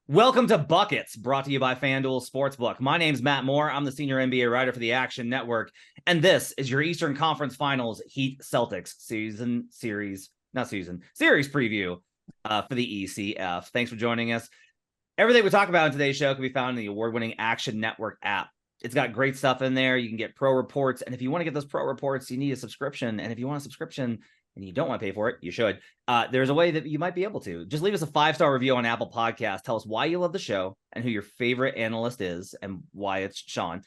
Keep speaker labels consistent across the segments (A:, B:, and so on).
A: Welcome to Buckets, brought to you by FanDuel Sportsbook. My name's Matt Moore. I'm the senior NBA writer for the Action Network, and this is your Eastern Conference Finals Heat Celtics series preview for the ECF. Thanks for joining us. Everything we talk about in today's show can be found in the award-winning Action Network app. It's got great stuff in there. You can get pro reports, and if you want to get those pro reports, you need a subscription. And if you want a subscription and you don't want to pay for it, you should. There's a way that you might be able to. Just leave us a 5-star review on Apple Podcasts. Tell us why you love the show and who your favorite analyst is and why it's Sean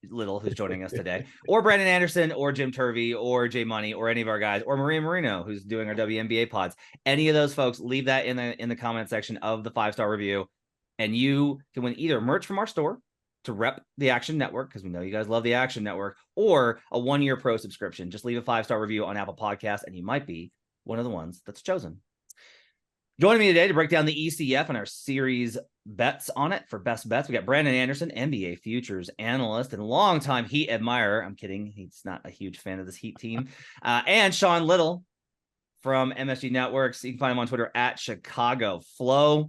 A: Little, who's joining us today, or Brandon Anderson, or Jim Turvey, or Jay Money, or any of our guys, or Maria Marino, who's doing our WNBA pods. Any of those folks, leave that in the comment section of the 5-star review, and you can win either merch from our store to rep the Action Network, because we know you guys love the Action Network, or a 1-year pro subscription. Just leave a 5-star review on Apple Podcasts, and you might be one of the ones that's chosen. Joining me today to break down the ECF and our series bets on it for best bets, we got Brandon Anderson, NBA futures analyst and longtime Heat admirer. I'm kidding. He's not a huge fan of this Heat team. And Sean Little from MSG Networks. You can find him on Twitter at Chicago Flow.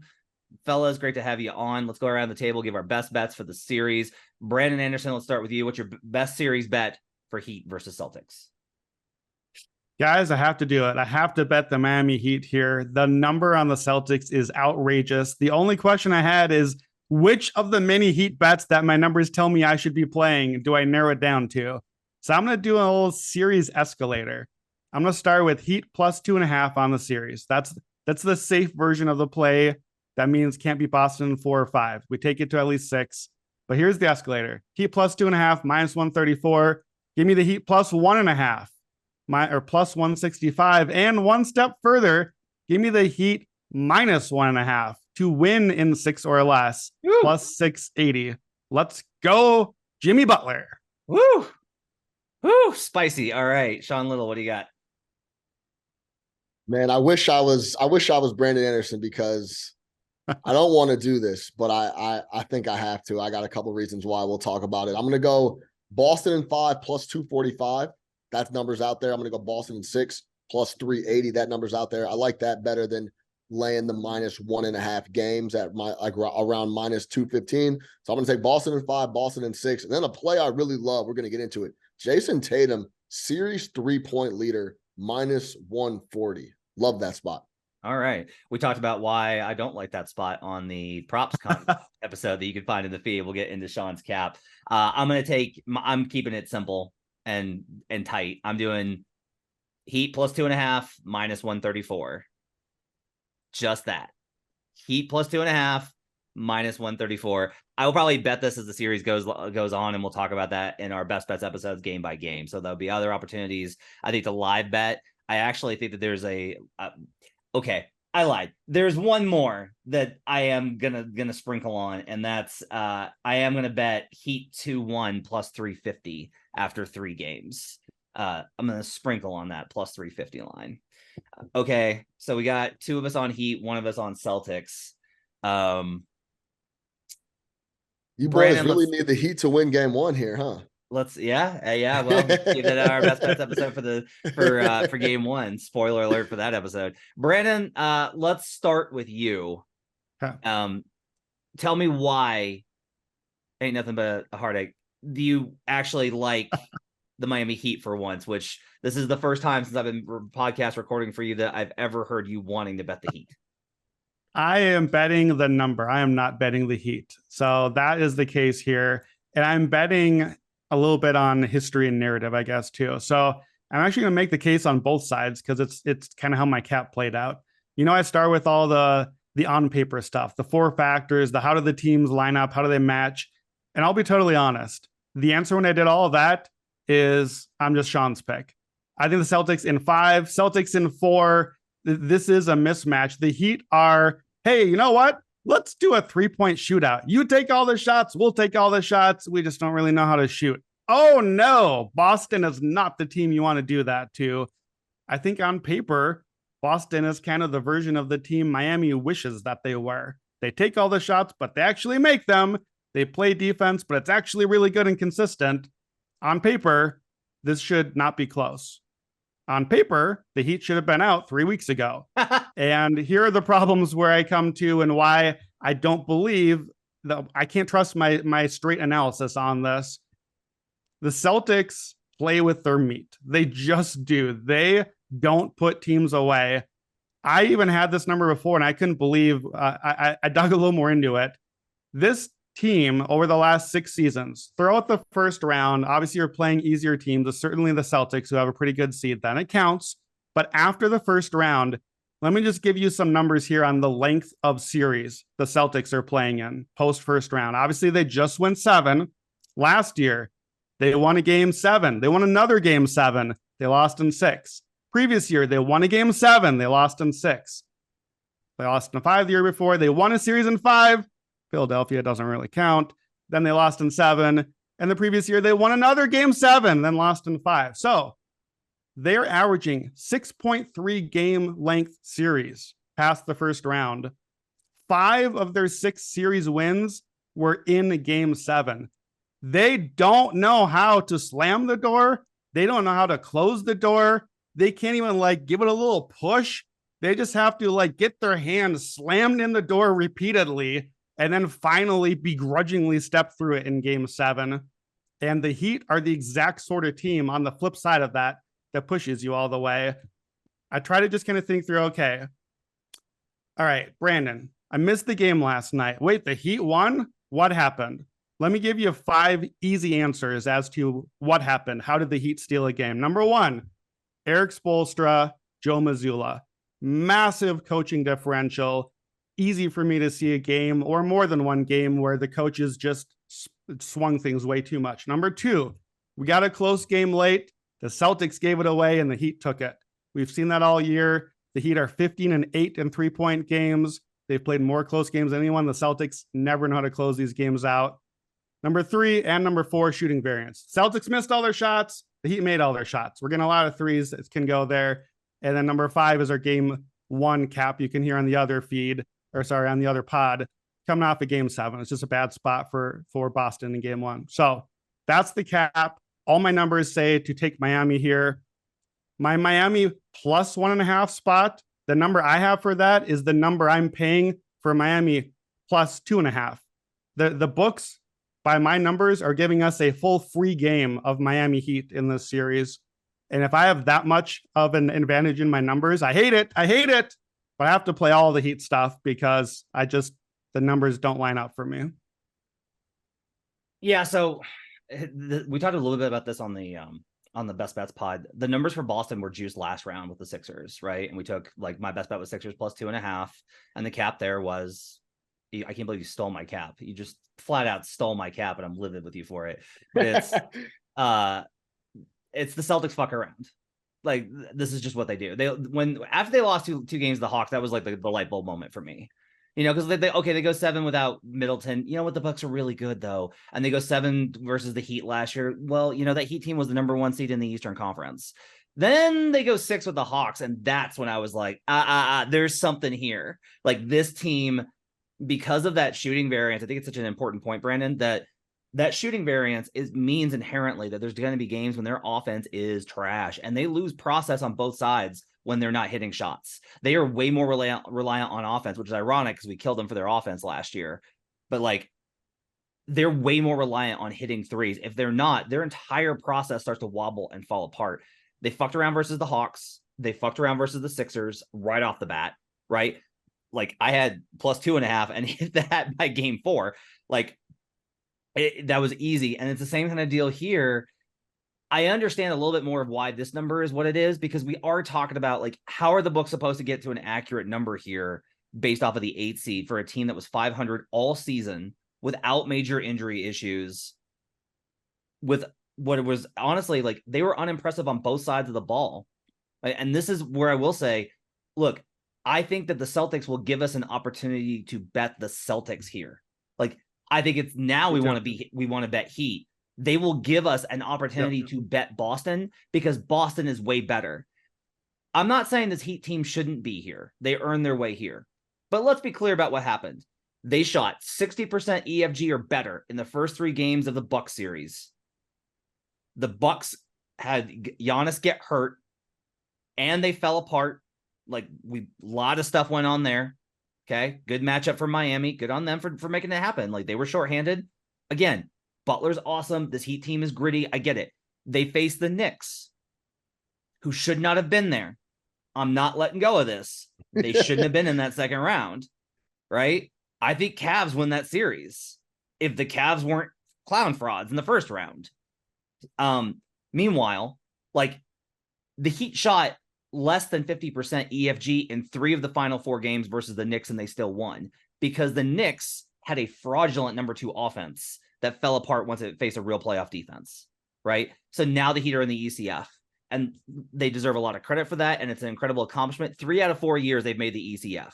A: Fellas, great to have you on. Let's go around the table, give our best bets for the series. Brandon Anderson, let's start with you. What's your best series bet for Heat versus Celtics?
B: Guys, I have to do it. I have to bet the Miami Heat here. The number on the Celtics is outrageous. The only question I had is, which of the many Heat bets that my numbers tell me I should be playing do I narrow it down to? So I'm going to do a little series escalator. I'm going to start with Heat plus 2.5 on the series. That's the safe version of the play. That means can't be Boston in 4 or 5. We take it to at least 6. But here's the escalator. Heat plus 2.5, minus 134. Give me the Heat plus 1.5, or plus 165. And one step further, give me the Heat minus 1.5 to win in 6 or less, plus 680. Let's go, Jimmy Butler.
A: Woo! Spicy. All right, Sean Little, what do you got?
C: Man, I wish I was Brandon Anderson, because I don't want to do this, but I think I have to. I got a couple reasons why. We'll talk about it. I'm going to go Boston in 5 plus 245. That number's out there. I'm going to go Boston in 6 plus 380. That number's out there. I like that better than laying the minus 1.5 games at around minus 215. So I'm going to take Boston in 5, Boston in 6. And then a play I really love, we're going to get into it. Jason Tatum, series 3-point leader, minus 140. Love that spot.
A: All right. We talked about why I don't like that spot on the props episode that you can find in the feed. We'll get into Sean's cap. I'm keeping it simple and tight. I'm doing Heat plus 2.5, minus 134. Just that. Heat plus 2.5, minus 134. I will probably bet this as the series goes on, and we'll talk about that in our best bets episodes game by game. So there'll be other opportunities. I think the live bet, I actually think that there's okay, I lied. There's one more that I am gonna sprinkle on, and that's I am gonna bet Heat 2-1 plus 350 after 3 games. I'm gonna sprinkle on that plus 350 line. Okay, so we got 2 of us on Heat, 1 of us on Celtics.
C: You boys really need the Heat to win game 1 here, huh?
A: Well, give that our best bets episode for game 1. Spoiler alert for that episode. Brandon, let's start with you.
B: Huh.
A: Tell me why, ain't nothing but a heartache, do you actually like the Miami Heat for once, which this is the first time since I've been podcast recording for you that I've ever heard you wanting to bet the Heat.
B: I am betting the number. I am not betting the Heat. So that is the case here. And I'm betting a little bit on history and narrative, I guess, too. So I'm actually going to make the case on both sides, because it's kind of how my cap played out. I start with all the on paper stuff, the 4 factors, the how do the teams line up, how do they match? And I'll be totally honest. The answer when I did all of that is I'm just Sean's pick. I think the Celtics in 5, Celtics in 4. This is a mismatch. The Heat are, hey, you know what? Let's do a 3-point shootout. You take all the shots. We'll take all the shots. We just don't really know how to shoot. Oh, no. Boston is not the team you want to do that to. I think on paper, Boston is kind of the version of the team Miami wishes that they were. They take all the shots, but they actually make them. They play defense, but it's actually really good and consistent. On paper, this should not be close. on paper, the Heat should have been out 3 weeks ago. And here are the problems where I come to and why I don't believe that I can't trust my straight analysis on this. The Celtics play with their meat. They just do. They don't put teams away. I even had this number before, and I couldn't believe I dug a little more into it. This team over the last 6 seasons, throughout the first round, obviously you're playing easier teams, certainly the Celtics, who have a pretty good seed, then it counts. But after the first round, let me just give you some numbers here on the length of series the Celtics are playing in post first round. Obviously, they just went 7 last year. They won a game 7. They won another game 7. They lost in 6. Previous year, they won a game 7. They lost in 6. They lost in 5 the year before. They won a series in 5. Philadelphia doesn't really count. Then they lost in 7. And the previous year, they won another game 7, then lost in 5. So they're averaging 6.3 game length series past the first round. 5 of their 6 series wins were in game 7. They don't know how to slam the door. They don't know how to close the door. They can't even give it a little push. They just have to get their hand slammed in the door repeatedly and then finally begrudgingly step through it in game 7. And the Heat are the exact sort of team on the flip side of that pushes you all the way. I try to just kind of think through, okay, all right, Brandon, I missed the game last night. Wait, the Heat won? What happened? Let me give you 5 easy answers as to what happened. How did the Heat steal a game? Number 1, Eric Spoelstra, Joe Mazzulla. Massive coaching differential. Easy for me to see a game or more than one game where the coaches just swung things way too much. Number 2, we got a close game late. The Celtics gave it away and the Heat took it. We've seen that all year. The Heat are 15-8 in 3-point games. They've played more close games than anyone. The Celtics never know how to close these games out. Number 3 and number 4, shooting variance. Celtics missed all their shots. The Heat made all their shots. We're getting a lot of threes that can go there. And then number 5 is our game 1 cap you can hear on the other feed, on the other pod, coming off of game 7. It's just a bad spot for Boston in game 1. So that's the cap. All my numbers say to take Miami here. My Miami plus 1.5 spot, the number I have for that is the number I'm paying for Miami plus 2.5. The books, by my numbers, are giving us a full free game of Miami Heat in this series. And if I have that much of an advantage in my numbers, I hate it. But I have to play all the Heat stuff because the numbers don't line up for me.
A: Yeah, so we talked a little bit about this on the Best Bets pod. The numbers for Boston were juiced last round with the Sixers, right? And we took my best bet was Sixers plus 2.5, and the cap there was, I can't believe you stole my cap. You just flat out stole my cap, and I'm livid with you for it. But it's the Celtics fuck around. This is just what they do. After they lost two games to the Hawks, that was the light bulb moment for me. Because they go 7 without Middleton. You know what? The Bucks are really good though, and they go 7 versus the Heat last year. Well, that Heat team was the number 1 seed in the Eastern Conference. Then they go 6 with the Hawks, and that's when I was like, there's something here. This team, because of that shooting variance, I think it's such an important point, Brandon, that shooting variance means inherently that there's going to be games when their offense is trash, and they lose process on both sides when they're not hitting shots. They are way more reliant on offense, which is ironic because we killed them for their offense last year. But they're way more reliant on hitting threes. If they're not, their entire process starts to wobble and fall apart. They fucked around versus the Hawks. They fucked around versus the Sixers right off the bat, right? I had plus 2.5 and hit that by game 4. That was easy. And it's the same kind of deal here. I understand a little bit more of why this number is what it is, because we are talking about how are the books supposed to get to an accurate number here based off of the 8 seed for a team that was 500 all season without major injury issues, with what it was honestly they were unimpressive on both sides of the ball. Right? And this is where I will say, look, I think that the Celtics will give us an opportunity to bet the Celtics here. I think it's now we want to bet Heat. They will give us an opportunity to bet Boston because Boston is way better. I'm not saying this Heat team shouldn't be here. They earned their way here. But let's be clear about what happened. They shot 60% EFG or better in the first 3 games of the Bucks series. The Bucks had Giannis get hurt. and they fell apart. Like a lot of stuff went on there. Okay. Good matchup for Miami. Good on them for making it happen. Like they were shorthanded. Again, Butler's awesome. This Heat team is gritty. I get it. They faced the Knicks, who should not have been there. I'm not letting go of this. They shouldn't have been in that second round, right? I think Cavs win that series if the Cavs weren't clown frauds in the first round. Meanwhile, like the Heat shot less than 50% EFG in 3 of the final 4 games versus the Knicks, and they still won because the Knicks had a fraudulent number 2 offense that fell apart once it faced a real playoff defense, right? So now the Heat are in the ECF, and they deserve a lot of credit for that, and it's an incredible accomplishment. 3 out of 4 years they've made the ECF.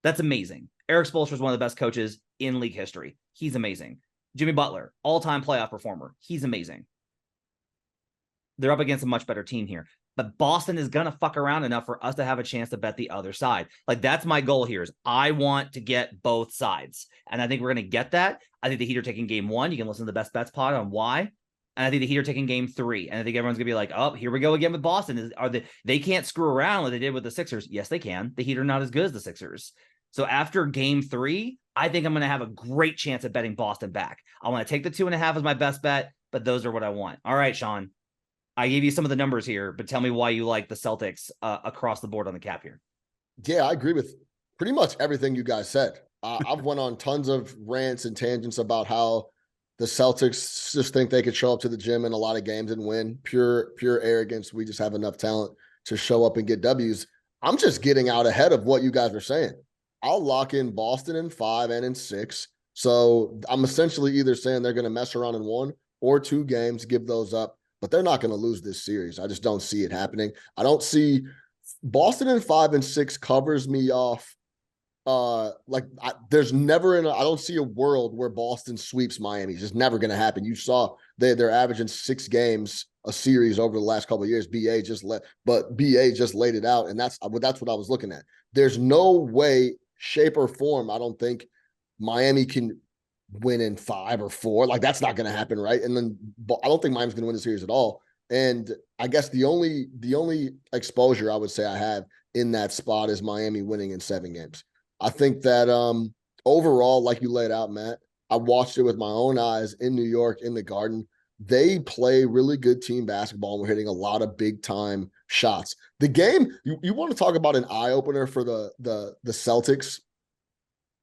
A: That's amazing. Eric Spoelstra is one of the best coaches in league history. He's amazing. Jimmy Butler, all-time playoff performer. He's amazing. They're up against a much better team here. But Boston is going to fuck around enough for us to have a chance to bet the other side. Like, that's my goal here is I want to get both sides. And I think we're going to get that. I think the Heat are taking game 1. You can listen to the best bets pod on why. And I think the Heat are taking game 3. And I think everyone's going to be like, oh, here we go again with Boston. They can't screw around like they did with the Sixers. Yes, they can. The Heat are not as good as the Sixers. So after game 3, I think I'm going to have a great chance at betting Boston back. I want to take the 2.5 as my best bet, but those are what I want. All right, Sean. I gave you some of the numbers here, but tell me why you like the Celtics across the board on the cap here.
C: Yeah, I agree with pretty much everything you guys said. I've went on tons of rants and tangents about how the Celtics just think they could show up to the gym in a lot of games and win. Pure arrogance. We just have enough talent to show up and get W's. I'm just getting out ahead of what you guys are saying. I'll lock in Boston in 5 and in 6. So I'm essentially either saying they're going to mess around in 1 or 2 games, give those up. But they're not going to lose this series. I just don't see it happening. I don't see Boston in 5 and 6 covers me off. There's never I don't see a world where Boston sweeps Miami. It's just never going to happen. You saw they're averaging 6 games a series over the last couple of years. BA just laid it out, and that's what I was looking at. There's no way, shape, or form I don't think Miami can win in 5 or 4. Like, that's not going to happen, right? And then I don't think Miami's going to win the series at all. And I guess the only exposure I would say I have in that spot is Miami winning in 7 games. I think that overall, like you laid out, Matt, I watched it with my own eyes in New York in the Garden. They play really good team basketball, and we're hitting a lot of big time shots. The game, you want to talk about an eye opener for the Celtics,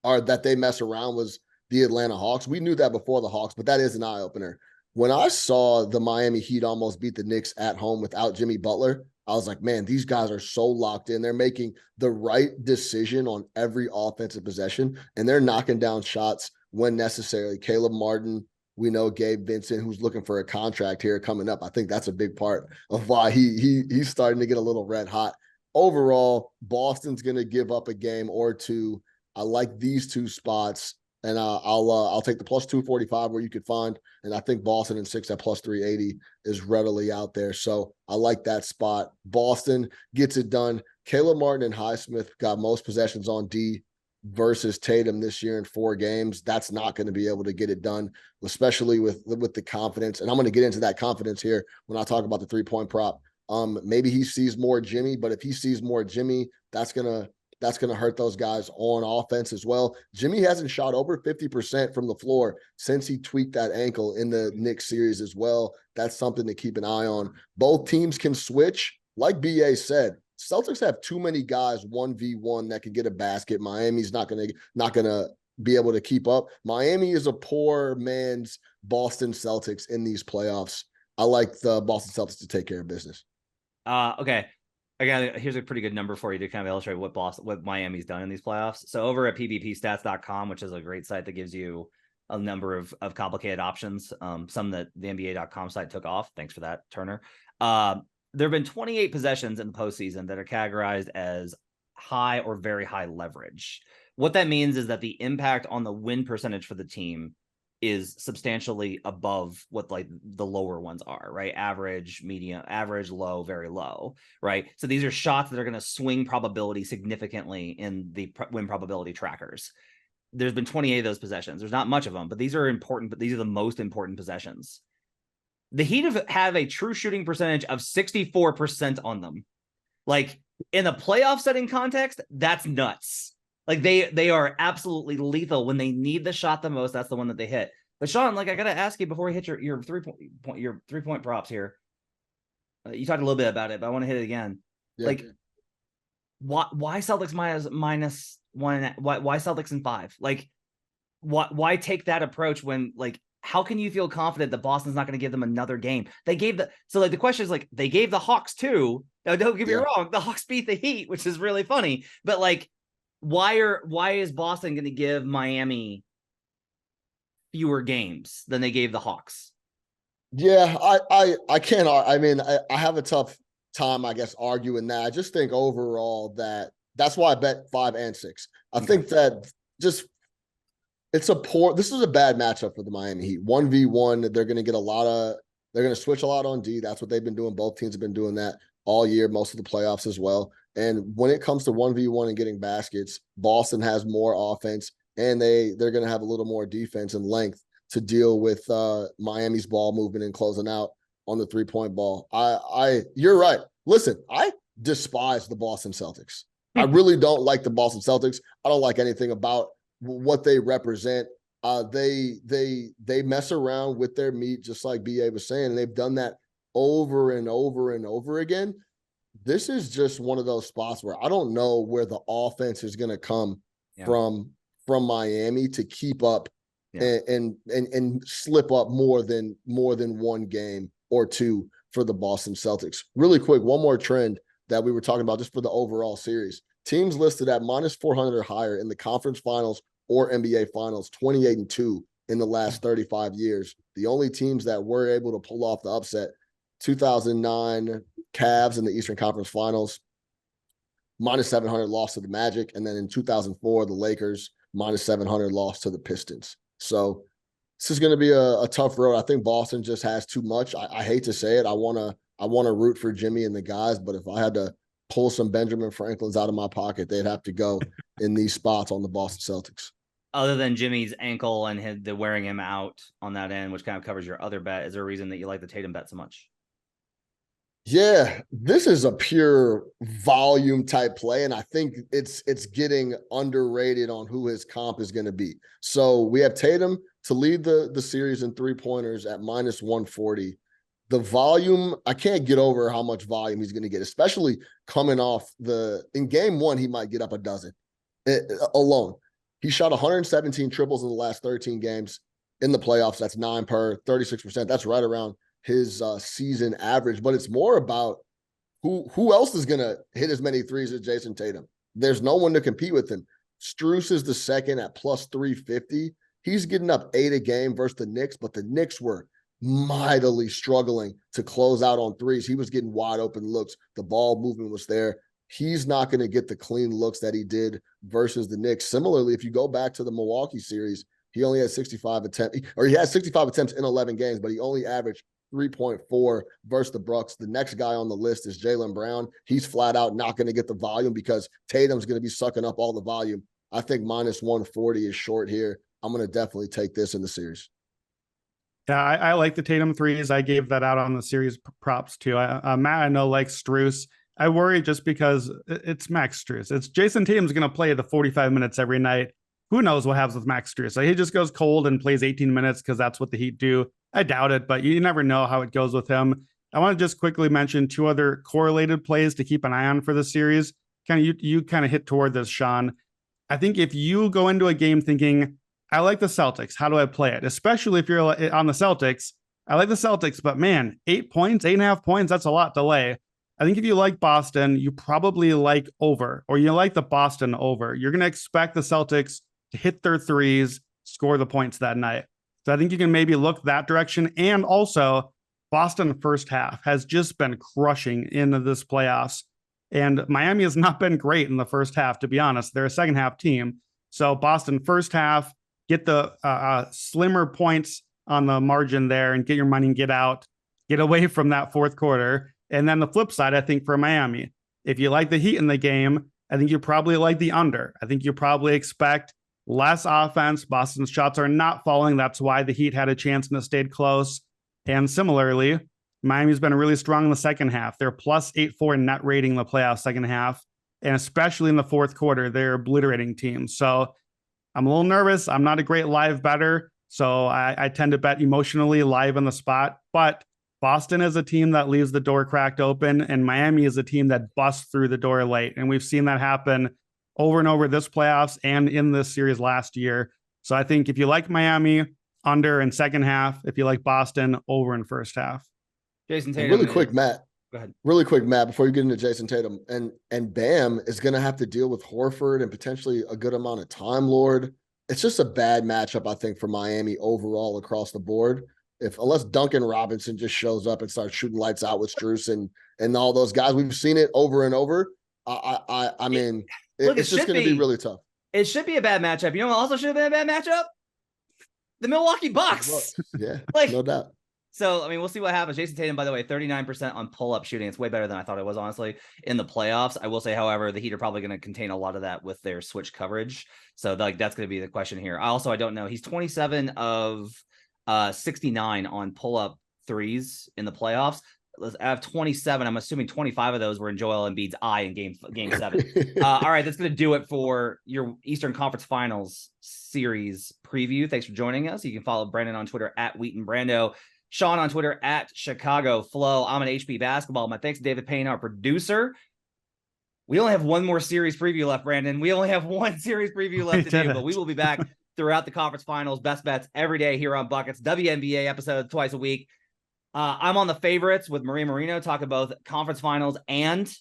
C: or that they mess around, was the Atlanta Hawks. We knew that before the Hawks, but that is an eye opener. When I saw the Miami Heat almost beat the Knicks at home without Jimmy Butler, I was like, man, these guys are so locked in. They're making the right decision on every offensive possession, and they're knocking down shots when necessary. Caleb Martin, we know Gabe Vincent, who's looking for a contract here coming up. I think that's a big part of why he's starting to get a little red hot. Overall, Boston's going to give up a game or 2. I like these 2 spots. And I'll take the plus 245 where you could find, and I think Boston in 6 at plus 380 is readily out there. So I like that spot. Boston gets it done. Caleb Martin and Highsmith got most possessions on D versus Tatum this year in 4 games. That's not going to be able to get it done, especially with the confidence. And I'm going to get into that confidence here when I talk about the 3-point prop. Maybe he sees more Jimmy, but if he sees more Jimmy, that's going to hurt those guys on offense as well. Jimmy hasn't shot over 50% from the floor since he tweaked that ankle in the Knicks series as well. That's something to keep an eye on. Both teams can switch. Like BA said, Celtics have too many guys 1v1 that can get a basket. Miami's not gonna be able to keep up. Miami is a poor man's Boston Celtics in these playoffs. I like the Boston Celtics to take care of business.
A: Okay. Again, here's a pretty good number for you to kind of illustrate what Miami's done in these playoffs. So over at pbpstats.com, which is a great site that gives you a number of complicated options, some that the NBA.com site took off. Thanks for that, Turner. There have been 28 possessions in the postseason that are categorized as high or very high leverage. What that means is that the impact on the win percentage for the team is substantially above what like the lower ones are, right? Average, medium, average, low, very low, right? So these are shots that are going to swing probability significantly in the win probability trackers. There's been 28 of those possessions. There's not much of them, but these are important, but these are the most important possessions. The Heat have a true shooting percentage of 64% on them. Like in a playoff setting context, that's nuts. Like they are absolutely lethal when they need the shot the most. That's the one that they hit. But Sean, like I gotta ask you before we hit your 3-point props here. You talked a little bit about it, but I want to hit it again. Yeah. Like why Celtics minus one? Why Celtics in 5? Like why take that approach when like how can you feel confident that Boston's not going to give them another game? They gave the question is like they gave the Hawks 2. Now don't get me wrong, the Hawks beat the Heat, which is really funny. But like, why is Boston going to give Miami fewer games than they gave the Hawks?
C: Yeah, I can't. I mean, I have a tough time, I guess, arguing that. I just think overall that's why I bet 5 and 6. I think that just. This is a bad matchup for the Miami Heat. 1v1, they're going to get they're going to switch a lot on D. That's what they've been doing. Both teams have been doing that all year, most of the playoffs as well. And when it comes to 1v1 and getting baskets, Boston has more offense, and they're going to have a little more defense and length to deal with Miami's ball movement and closing out on the 3-point ball. You're right. Listen, I despise the Boston Celtics. I really don't like the Boston Celtics. I don't like anything about what they represent. They mess around with their meat, just like BA was saying, and they've done that over and over and over again. This is just one of those spots where I don't know where the offense is going to come from Miami to keep up and slip up more than one game or two for the Boston Celtics. Really quick, one more trend that we were talking about just for the overall series. Teams listed at minus 400 or higher in the conference finals or NBA finals, 28-2 in the last 35 years. The only teams that were able to pull off the upset, 2009 Cavs in the Eastern Conference Finals, minus 700 loss to the Magic. And then in 2004, the Lakers, minus 700 loss to the Pistons. So this is going to be a tough road. I think Boston just has too much. I hate to say it. I want to root for Jimmy and the guys, but if I had to pull some Benjamin Franklins out of my pocket, they'd have to go in these spots on the Boston Celtics.
A: Other than Jimmy's ankle and the wearing him out on that end, which kind of covers your other bet, is there a reason that you like the Tatum bet so much?
C: Yeah, this is a pure volume type play, and I think it's getting underrated on who his comp is going to be. So we have Tatum to lead the series in 3-pointers at minus 140. The volume, I can't get over how much volume he's going to get, especially coming off in game 1, he might get up a dozen alone. He shot 117 triples in the last 13 games in the playoffs. That's 9 per, 36%. That's right around his season average. But it's more about who else is going to hit as many threes as Jason Tatum. There's no one to compete with him. Strus is the second at plus 350. He's getting up 8 a game versus the Knicks, but the Knicks were mightily struggling to close out on threes. He was getting wide open looks. The ball movement was there. He's not going to get the clean looks that he did versus the Knicks. Similarly, if you go back to the Milwaukee series, he only had 65 attempts, or he had 65 attempts in 11 games, but he only averaged 3.4 versus the Bucks. The next guy on the list is Jaylen Brown. He's flat out not going to get the volume because Tatum's going to be sucking up all the volume. I think minus 140 is short here. I'm going to definitely take this in the series.
B: Yeah, I like the Tatum threes. I gave that out on the series props too. Matt, I know, likes Strus. I worry just because it's Max Strus. It's Jason Tatum's going to play the 45 minutes every night. Who knows what happens with Max Strus? So he just goes cold and plays 18 minutes because that's what the Heat do. I doubt it, but you never know how it goes with him. I want to just quickly mention 2 other correlated plays to keep an eye on for this series. You kind of hit toward this, Sean. I think if you go into a game thinking, I like the Celtics, how do I play it? Especially if you're on the Celtics. I like the Celtics, but man, 8 points, 8.5 points, that's a lot to lay. I think if you like Boston, you probably like over, or you like the Boston over. You're going to expect the Celtics to hit their threes, score the points that night. So I think you can maybe look that direction. And also, Boston first half has just been crushing into this playoffs. And Miami has not been great in the first half, to be honest. They're a second half team. So Boston first half, get the slimmer points on the margin there and get your money and get out, get away from that fourth quarter. And then the flip side, I think, for Miami, if you like the Heat in the game, I think you probably like the under. I think you probably expect less offense. Boston's shots are not falling. That's why the Heat had a chance and it stayed close. And similarly, Miami's been really strong in the second half. They're plus 8-4 net rating in the playoffs second half. And especially in the fourth quarter, they're obliterating teams. So I'm a little nervous. I'm not a great live bettor. So I tend to bet emotionally live on the spot. But Boston is a team that leaves the door cracked open, and Miami is a team that busts through the door late. And we've seen that happen over and over this playoffs and in this series last year. So I think if you like Miami, under in second half. If you like Boston, over in first half.
A: Jason Tatum.
C: Really quick, Matt.
A: Go ahead.
C: Really quick, Matt, before you get into Jason Tatum. And Bam is going to have to deal with Horford and potentially a good amount of Time Lord. It's just a bad matchup, I think, for Miami overall across the board. Unless Duncan Robinson just shows up and starts shooting lights out with Strus and all those guys. We've seen it over and over. I mean, it's just going to be really tough.
A: It should be a bad matchup. You know what also should have been a bad matchup? The Milwaukee Bucks.
C: Yeah,
A: like,
C: no doubt.
A: So, I mean, we'll see what happens. Jason Tatum, by the way, 39% on pull-up shooting. It's way better than I thought it was, honestly, in the playoffs. I will say, however, the Heat are probably going to contain a lot of that with their switch coverage. So, that's going to be the question here. I don't know. He's 27 of 69 on pull-up threes in the playoffs. Out of 27, I'm assuming 25 of those were in Joel Embiid's eye in game 7. All right, that's going to do it for your Eastern Conference Finals series preview. Thanks for joining us. You can follow Brandon on Twitter at Wheaton Brando, Sean on Twitter at Chicago Flow. I'm an HP Basketball. My thanks to David Payne, our producer. We only have one more series preview left, Brandon. We only have one series preview left to do, but we will be back throughout the conference finals. Best bets every day here on Buckets. WNBA episodes twice a week. I'm on the favorites with Maria Marino, talking both conference finals and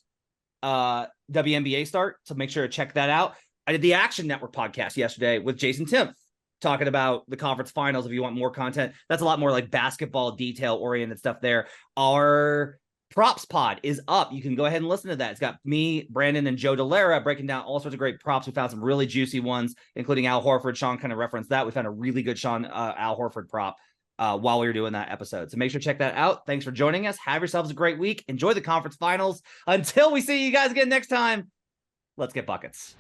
A: WNBA start. So make sure to check that out. I did the Action Network podcast yesterday with Jason Timpf, talking about the conference finals. If you want more content, that's a lot more like basketball detail oriented stuff there. Our props pod is up. You can go ahead and listen to that. It's got me, Brandon, and Joe Delara breaking down all sorts of great props. We found some really juicy ones, including Al Horford. Sean kind of referenced that. We found a really good Al Horford prop while we were doing that episode. So make sure to check that out. Thanks for joining us. Have yourselves a great week. Enjoy the conference finals. Until we see you guys again next time, let's get buckets.